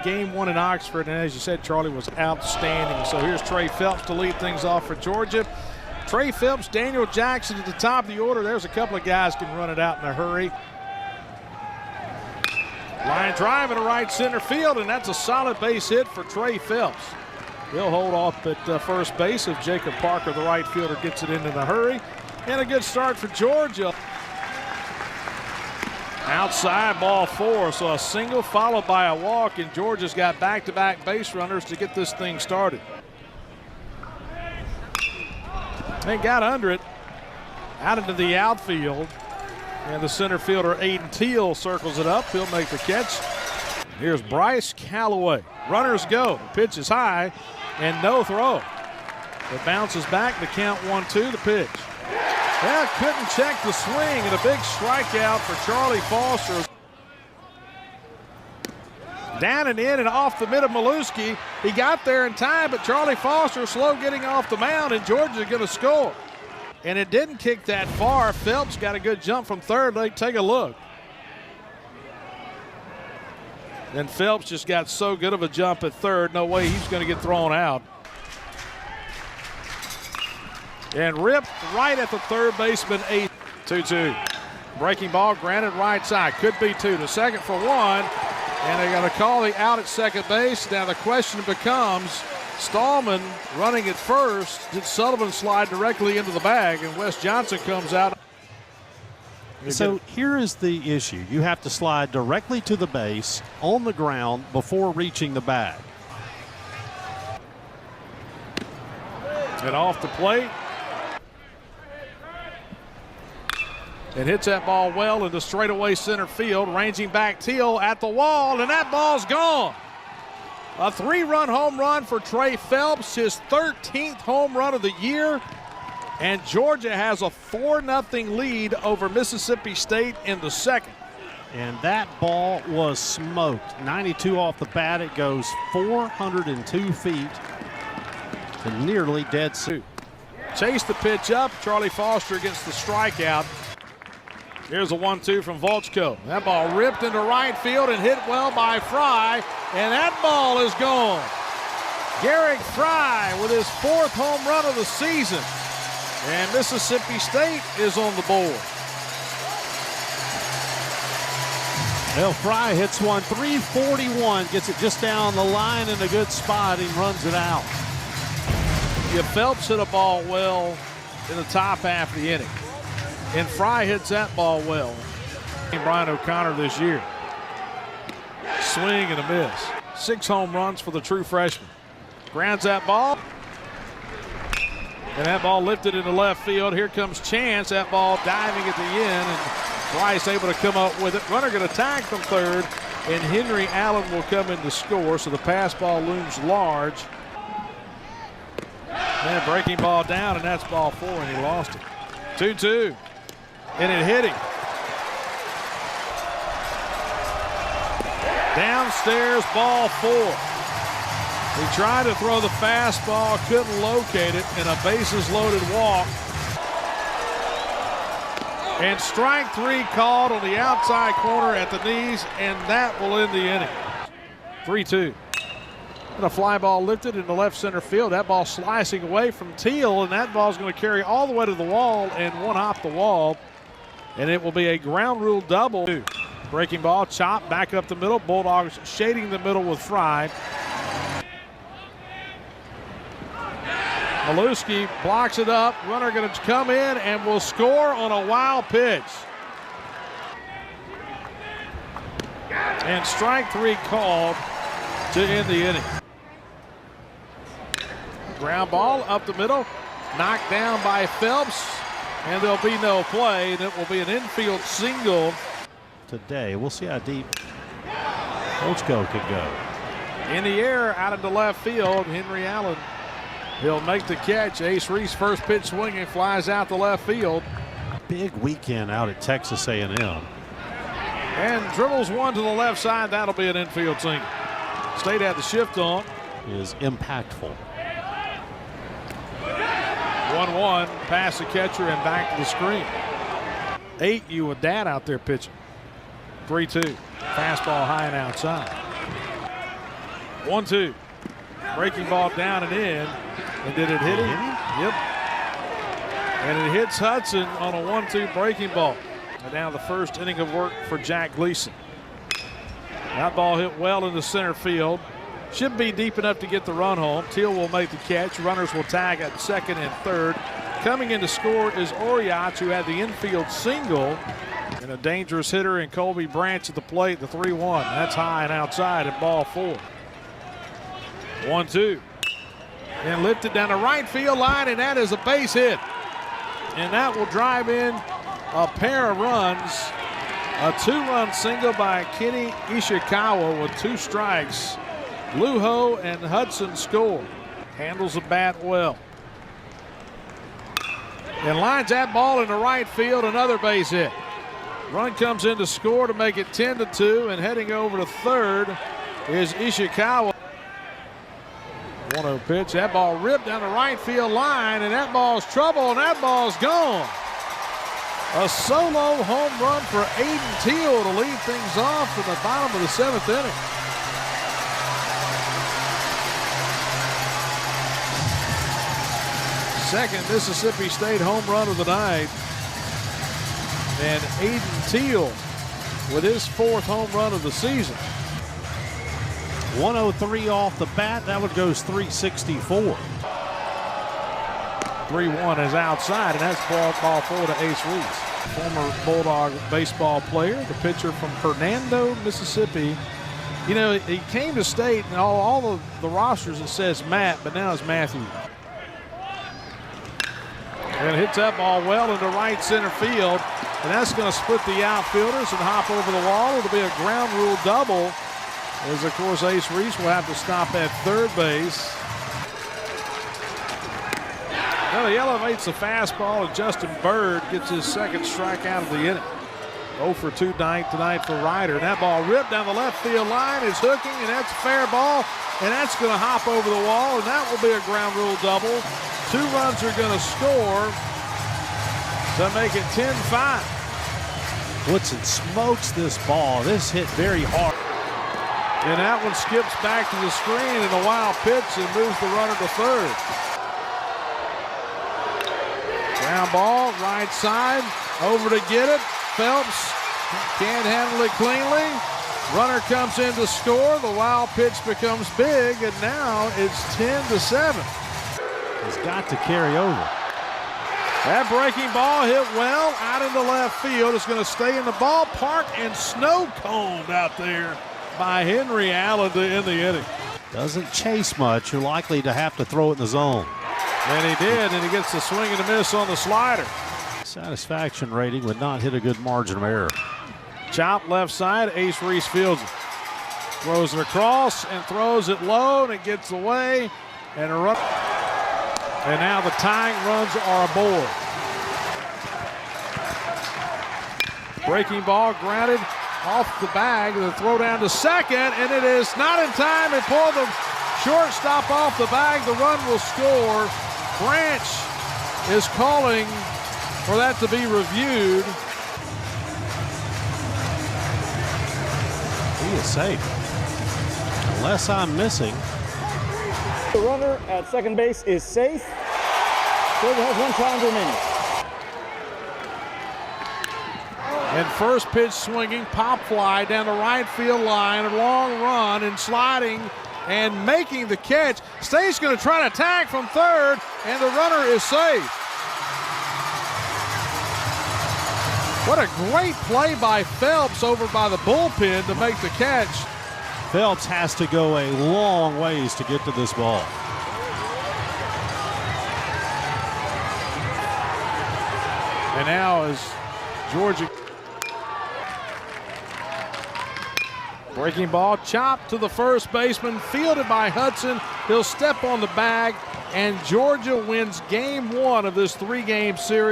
Game 1 in Oxford, and as you said, Charlie was outstanding. So here's Trey Phelps to lead things off for Georgia. Trey Phelps, Daniel Jackson at the top of the order. There's a couple of guys can run it out in a hurry. Line drive into right center field, and that's a solid base hit for Trey Phelps. He'll hold off at first base if Jacob Parker, the right fielder, gets it in a hurry. And a good start for Georgia. Outside, ball 4, so a single followed by a walk, and Georgia's got back-to-back base runners to get this thing started. They got under it, out into the outfield, and the center fielder Aiden Teal circles it up. He'll make the catch. Here's Bryce Callaway. Runners go. The pitch is high, and no throw. It bounces back. The count 1-2. The pitch. Well, couldn't check the swing, and a big strikeout for Charlie Foster. Down and in and off the mid of Maluski. He got there in time, but Charlie Foster slow getting off the mound, and Georgia's going to score. And it didn't kick that far. Phelps got a good jump from third. Take a look. And Phelps just got so good of a jump at third, no way he's going to get thrown out. And ripped right at the third baseman, 2-2. Breaking ball, granted right side. Could be 2 to second for 1. And they're going to call the out at second base. Now the question becomes, Stallman running at first. Did Sullivan slide directly into the bag? And Wes Johnson comes out. So here is the issue. You have to slide directly to the base on the ground before reaching the bag. And off the plate. And hits that ball well into straightaway center field. Ranging back, Teal at the wall, and that ball's gone. A 3-run home run for Trey Phelps, his 13th home run of the year. And Georgia has a 4-0 lead over Mississippi State in the second. And that ball was smoked. 92 off the bat. It goes 402 feet to nearly dead center. Chase the pitch up. Charlie Foster gets the strikeout. Here's a 1-2 from Volchko. That ball ripped into right field and hit well by Fry, and that ball is gone. Garrick Fry with his 4th home run of the season, and Mississippi State is on the board. Well, Fry hits one, 341, gets it just down the line in a good spot, and runs it out. Yeah, Phelps hit a ball well in the top half of the inning. And Fry hits that ball well. Brian O'Connor this year. Swing and a miss. 6 home runs for the true freshman. Grounds that ball. And that ball lifted into left field. Here comes Chance. That ball diving at the end. And Bryce able to come up with it. Runner going to tag from third. And Henry Allen will come in to score. So the pass ball looms large. And breaking ball down, and that's ball 4, and he lost it. 2-2. And it hit him. Downstairs, ball 4. He tried to throw the fastball, couldn't locate it, and a bases-loaded walk. And strike 3 called on the outside corner at the knees, and that will end the inning. 3-2. And a fly ball lifted into left center field. That ball slicing away from Teal, and that ball's going to carry all the way to the wall and one hop the wall. And it will be a ground rule double. Breaking ball, chop back up the middle. Bulldogs shading the middle with Fry. Maluski blocks it up. Runner going to come in and will score on a wild pitch. And strike 3 called to end the inning. Ground ball up the middle, knocked down by Phelps, and there'll be no play, and it will be an infield single. Today, we'll see how deep Volchko could go. In the air, out into left field, Henry Allen. He'll make the catch. Ace Reese, first pitch swinging, flies out to left field. Big weekend out at Texas A&M. And dribbles one to the left side. That'll be an infield single. State had the shift on. Is impactful. 1-1, past the catcher and back to the screen. 8, you and Dad out there pitching. 3-2, fastball high and outside. 1-2. Breaking ball down and in. And did it hit him? Yep. And it hits Hudson on a 1-2 breaking ball. And now the first inning of work for Jack Gleason. That ball hit well into center field. Should be deep enough to get the run home. Teal will make the catch. Runners will tag at second and third. Coming in to score is Oriach, who had the infield single. And a dangerous hitter in Colby Branch at the plate, the 3-1. That's high and outside at ball 4. 1-2. And lifted down the right field line, and that is a base hit. And that will drive in a pair of runs. A 2-run single by Kenny Ishikawa with 2 strikes. Lujo and Hudson score. Handles the bat well. And lines that ball into right field, another base hit. Run comes in to score to make it 10-2, and heading over to third is Ishikawa. 1-0 pitch. That ball ripped down the right field line, and that ball's trouble, and that ball's gone. A solo home run for Aiden Teal to lead things off in the bottom of the 7th inning. Second Mississippi State home run of the night. And Aiden Teal with his 4th home run of the season. 103 off the bat. That one goes 364. 3-1 is outside, and that's ball 4 to Ace Reese. Former Bulldog baseball player, the pitcher from Hernando, Mississippi. You know, he came to state, and all of the rosters it says Matt, but now it's Matthew. And hits that ball well into right center field, and that's going to split the outfielders and hop over the wall. It'll be a ground rule double, as of course Ace Reese will have to stop at third base. Well, he elevates the fastball, and Justin Bird gets his 2nd strikeout of the inning. 0 for 2 tonight for Ryder. And that ball ripped down the left field line is hooking, and that's a fair ball, and that's going to hop over the wall, and that will be a ground rule double. 2 runs are going to score to make it 10-5. Woodson smokes this ball. This hit very hard. And that one skips back to the screen in a wild pitch and moves the runner to third. Ground ball, right side, over to get it. Phelps can't handle it cleanly. Runner comes in to score. The wild pitch becomes big, and now it's 10-7. Has got to carry over. That breaking ball hit well out into left field. It's going to stay in the ballpark and snow coned out there by Henry Allen to end the inning. Doesn't chase much. You're likely to have to throw it in the zone. And he did, and he gets the swing and a miss on the slider. Satisfaction rating would not hit a good margin of error. Chop left side, Ace Reese fields it. Throws it across and throws it low, and it gets away. And a run. And now the tying runs are aboard. Breaking ball grounded off the bag. The throw down to second, and it is not in time. It pulled the shortstop off the bag. The run will score. Branch is calling for that to be reviewed. He is safe. Unless I'm missing. The runner at second base is safe. Georgia has 1 challenge remaining. And first pitch swinging, pop fly down the right field line, a long run and sliding and making the catch. State's going to try to tag from third, and the runner is safe. What a great play by Phelps over by the bullpen to make the catch. Phelps has to go a long ways to get to this ball. And now is Georgia. Breaking ball chopped to the first baseman, fielded by Hudson. He'll step on the bag, and Georgia wins game 1 of this 3-game series.